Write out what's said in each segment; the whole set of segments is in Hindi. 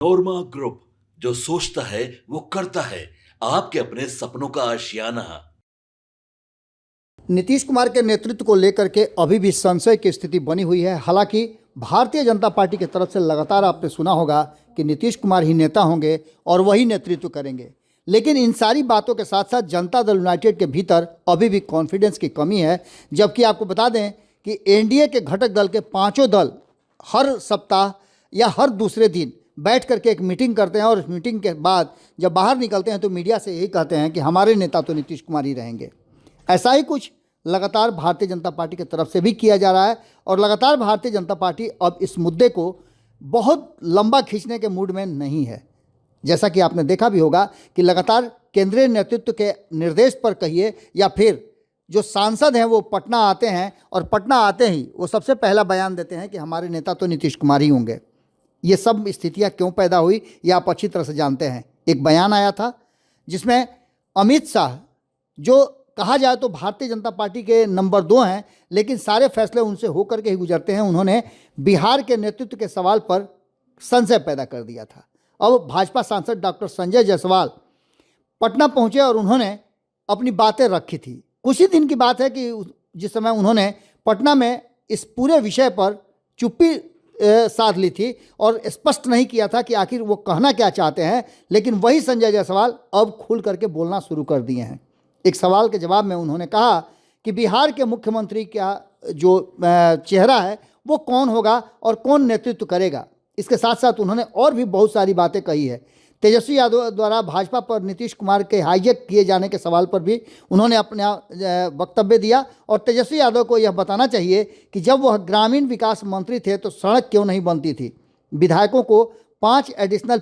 नोरमा ग्रुप, जो सोचता है वो करता है। आपके अपने सपनों का आशियाना। नीतीश कुमार के नेतृत्व को लेकर के अभी भी संशय की स्थिति बनी हुई है। हालांकि भारतीय जनता पार्टी की तरफ से लगातार आपने सुना होगा कि नीतीश कुमार ही नेता होंगे और वही नेतृत्व करेंगे, लेकिन इन सारी बातों के साथ साथ जनता दल यूनाइटेड के भीतर अभी भी कॉन्फिडेंस की कमी है। जबकि आपको बता दें कि एनडीए के घटक दल के पांचों दल हर सप्ताह या हर दूसरे दिन बैठ करके एक मीटिंग करते हैं और उस मीटिंग के बाद जब बाहर निकलते हैं तो मीडिया से यही कहते हैं कि हमारे नेता तो नीतीश कुमार ही रहेंगे। ऐसा ही कुछ लगातार भारतीय जनता पार्टी की तरफ से भी किया जा रहा है और लगातार भारतीय जनता पार्टी अब इस मुद्दे को बहुत लंबा खींचने के मूड में नहीं है। जैसा कि आपने देखा भी होगा कि लगातार केंद्रीय नेतृत्व के निर्देश पर कहिए या फिर जो सांसद हैं वो पटना आते हैं और पटना आते ही वो सबसे पहला बयान देते हैं कि हमारे नेता तो नीतीश कुमार ही होंगे। ये सब स्थितियां क्यों पैदा हुई ये आप अच्छी तरह से जानते हैं। एक बयान आया था जिसमें अमित शाह, जो कहा जाए तो भारतीय जनता पार्टी के नंबर 2 हैं, लेकिन सारे फैसले उनसे होकर के ही गुजरते हैं, उन्होंने बिहार के नेतृत्व के सवाल पर संशय पैदा कर दिया था। अब भाजपा सांसद डॉक्टर संजय जायसवाल पटना पहुंचे और उन्होंने अपनी बातें रखी थी। कुछ ही दिन की बात है कि जिस समय उन्होंने पटना में इस पूरे विषय पर चुप्पी साध ली थी और स्पष्ट नहीं किया था कि आखिर वो कहना क्या चाहते हैं, लेकिन वही संजय जायसवाल अब खुल करके बोलना शुरू कर दिए हैं। एक सवाल के जवाब में उन्होंने कहा कि बिहार के मुख्यमंत्री का जो चेहरा है वो कौन होगा और कौन नेतृत्व करेगा। इसके साथ साथ उन्होंने और भी बहुत सारी बातें कही है। तेजस्वी यादव द्वारा भाजपा पर नीतीश कुमार के हाईजैक किए जाने के सवाल पर भी उन्होंने अपना वक्तव्य दिया और तेजस्वी यादव को यह बताना चाहिए कि जब वह ग्रामीण विकास मंत्री थे तो सड़क क्यों नहीं बनती थी। विधायकों को 5 एडिशनल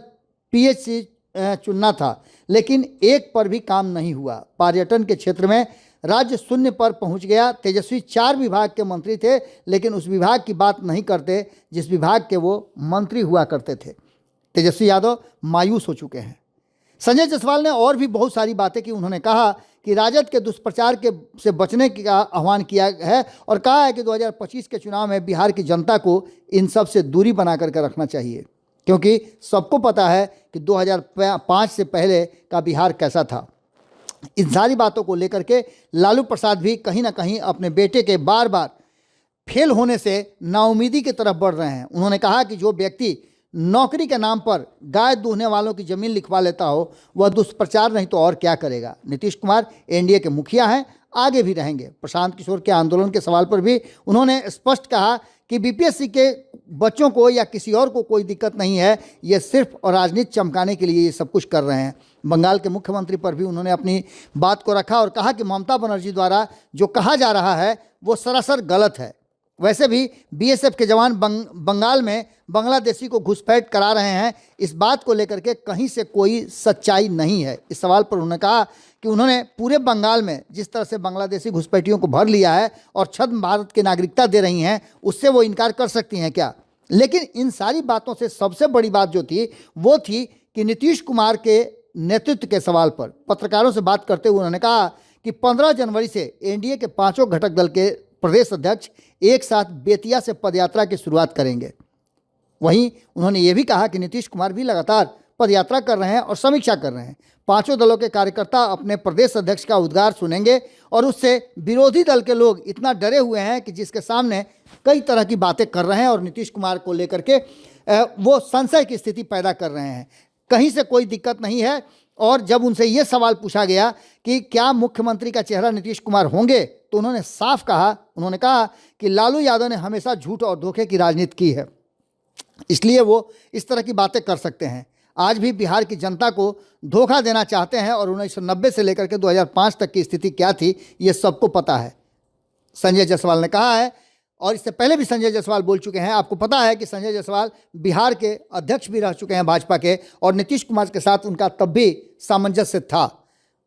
पीएचसी चुनना था, लेकिन एक पर भी काम नहीं हुआ। पर्यटन के क्षेत्र में राज्य शून्य पर पहुंच गया। तेजस्वी 4 विभाग के मंत्री थे, लेकिन उस विभाग की बात नहीं करते जिस विभाग के वो मंत्री हुआ करते थे। तेजस्वी यादव मायूस हो चुके हैं। संजय जायसवाल ने और भी बहुत सारी बातें की। उन्होंने कहा कि राजद के दुष्प्रचार से बचने का आह्वान किया है और कहा है कि 2025 के चुनाव में बिहार की जनता को इन सब से दूरी बना करके रखना चाहिए, क्योंकि सबको पता है कि 2005 से पहले का बिहार कैसा था। इन सारी बातों को लेकर के लालू प्रसाद भी कहीं ना कहीं अपने बेटे के बार बार फेल होने से नाउमीदी की तरफ बढ़ रहे हैं। उन्होंने कहा कि जो व्यक्ति नौकरी के नाम पर गाय दूहने वालों की ज़मीन लिखवा लेता हो वह दुष्प्रचार नहीं तो और क्या करेगा। नीतीश कुमार एनडीए के मुखिया हैं, आगे भी रहेंगे। प्रशांत किशोर के आंदोलन के सवाल पर भी उन्होंने स्पष्ट कहा कि बीपीएससी के बच्चों को या किसी और को कोई दिक्कत नहीं है, ये सिर्फ और राजनीति चमकाने के लिए ये सब कुछ कर रहे हैं। बंगाल के मुख्यमंत्री पर भी उन्होंने अपनी बात को रखा और कहा कि ममता बनर्जी द्वारा जो कहा जा रहा है वो सरासर गलत है। वैसे भी बीएसएफ के जवान बंगाल में बांग्लादेशी को घुसपैठ करा रहे हैं, इस बात को लेकर के कहीं से कोई सच्चाई नहीं है। इस सवाल पर उन्होंने कहा कि उन्होंने पूरे बंगाल में जिस तरह से बांग्लादेशी घुसपैठियों को भर लिया है और छद्म भारत की नागरिकता दे रही हैं, उससे वो इनकार कर सकती हैं क्या। लेकिन इन सारी बातों से सबसे बड़ी बात जो थी वो थी कि नीतीश कुमार के नेतृत्व के सवाल पर पत्रकारों से बात करते हुए उन्होंने कहा कि 15 जनवरी से एनडीए के पांचों घटक दल के प्रदेश अध्यक्ष एक साथ बेतिया से पदयात्रा की शुरुआत करेंगे। वहीं उन्होंने ये भी कहा कि नीतीश कुमार भी लगातार पदयात्रा कर रहे हैं और समीक्षा कर रहे हैं। पांचों दलों के कार्यकर्ता अपने प्रदेश अध्यक्ष का उद्गार सुनेंगे और उससे विरोधी दल के लोग इतना डरे हुए हैं कि जिसके सामने कई तरह की बातें कर रहे हैं और नीतीश कुमार को लेकर के वो संशय की स्थिति पैदा कर रहे हैं। कहीं से कोई दिक्कत नहीं है। और जब उनसे ये सवाल पूछा गया कि क्या मुख्यमंत्री का चेहरा नीतीश कुमार होंगे, तो उन्होंने साफ कहा, उन्होंने कहा कि लालू यादव ने हमेशा झूठ और धोखे की राजनीति की है, इसलिए वो इस तरह की बातें कर सकते हैं। आज भी बिहार की जनता को धोखा देना चाहते हैं और 1990 से लेकर के 2005 तक की स्थिति क्या थी ये सबको पता है, संजय जायसवाल ने कहा है। और इससे पहले भी संजय जायसवाल बोल चुके हैं। आपको पता है कि संजय जायसवाल बिहार के अध्यक्ष भी रह चुके हैं भाजपा के और नीतीश कुमार के साथ उनका तब भी सामंजस्य था।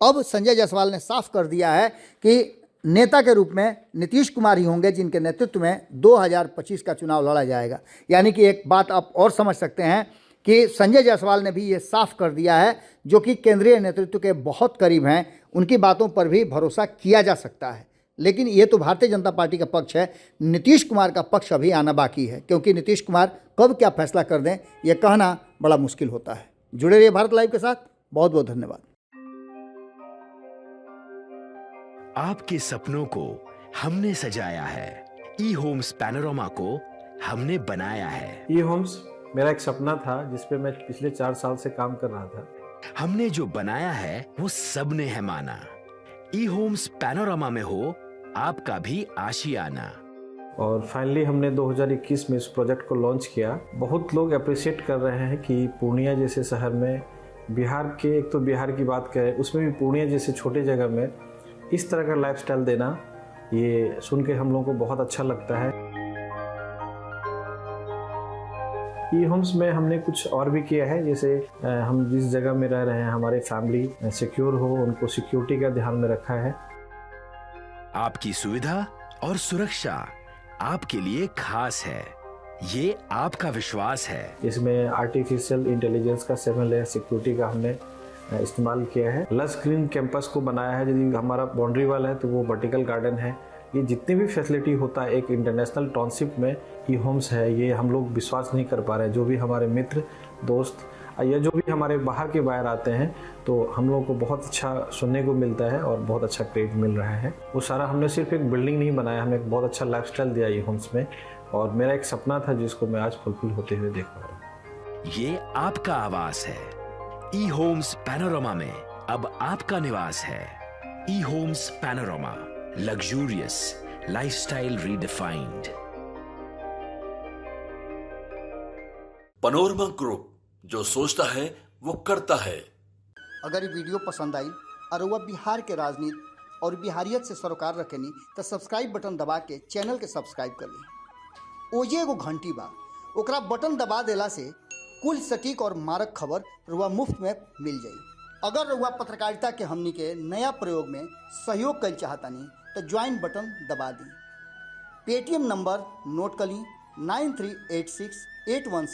अब संजय जायसवाल ने साफ कर दिया है कि नेता के रूप में नीतीश कुमार ही होंगे जिनके नेतृत्व में 2025 का चुनाव लड़ा जाएगा। यानी कि एक बात आप और समझ सकते हैं कि संजय जायसवाल ने भी ये साफ कर दिया है, जो कि केंद्रीय नेतृत्व के बहुत करीब हैं, उनकी बातों पर भी भरोसा किया जा सकता है। लेकिन ये तो भारतीय जनता पार्टी का पक्ष है, नीतीश कुमार का पक्ष अभी आना बाकी है, क्योंकि नीतीश कुमार कब क्या फैसला कर दें ये कहना बड़ा मुश्किल होता है। जुड़े रहिए भारत लाइव के साथ। बहुत बहुत धन्यवाद। आपके सपनों को हमने सजाया है, ई होम्स पैनोरामा को हमने बनाया है। ई होम्स मेरा एक सपना था जिस पे मैं पिछले 4 साल से काम कर रहा था। हमने जो बनाया है वो सबने है माना। ई होम्स पैनोरामा में हो आपका भी आशियाना। और फाइनली हमने 2021 में इस प्रोजेक्ट को लॉन्च किया। बहुत लोग अप्रिशिएट कर रहे हैं कि पूर्णिया जैसे शहर में, बिहार के, एक तो बिहार की बात करें उसमें भी पूर्णिया जैसे छोटे जगह में इस तरह का लाइफस्टाइल देना, ये सुन के हम लोगों को बहुत अच्छा लगता है। ई होम्स में हमने कुछ और भी किया है, जैसे हम जिस जगह में रह रहे हैं हमारे फैमिली सिक्योर हो, उनको सिक्योरिटी का ध्यान में रखा है। आपकी सुविधा और सुरक्षा आपके लिए खास है, ये आपका विश्वास है। इसमें आर्टिफिशियल इंटेलिजेंस का 7 लेयर सिक्योरिटी का हमने इस्तेमाल किया है। लस ग्रीन कैंपस को बनाया है। यदि हमारा बाउंड्री वाल है तो वो वर्टिकल गार्डन है। ये जितनी भी फैसिलिटी होता है एक इंटरनेशनल टाउनशिप में ई होम्स है, ये हम लोग विश्वास नहीं कर पा रहे हैं। जो भी हमारे मित्र दोस्त या जो भी हमारे बाहर के बाहर आते हैं तो हम लोगों को बहुत अच्छा सुनने को मिलता है और बहुत अच्छा क्रेडिट मिल रहा है। वो सारा हमने सिर्फ एक बिल्डिंग नहीं बनाया, हमें एक बहुत अच्छा लाइफस्टाइल दिया ई होम्स में, और मेरा एक सपना था जिसको मैं आज फुलफिल होते हुए देख पा रहा हूँ। ये आपका आवास है। ई होम्स पैनोरामा में अब आपका निवास है। E Homes Panorama, luxurious lifestyle redefined. Panorama group, जो सोचता है वो करता है। अगर ये वीडियो पसंद आई और वह बिहार के राजनीति और बिहारियत से सरोकार रखेनी तो सब्सक्राइब बटन दबा के चैनल के सब्सक्राइब कर ली। ओजे एगो घंटी बा, ओकरा बटन दबा देला से कुल सटीक और मारक खबर रुआ मुफ्त में मिल जाई। अगर रुआ पत्रकारिता के हमनी के नया प्रयोग में सहयोग कर चाहतानी तो ज्वाइन बटन दबा दी। पेटीएम नंबर नोट कर ली 9386816816।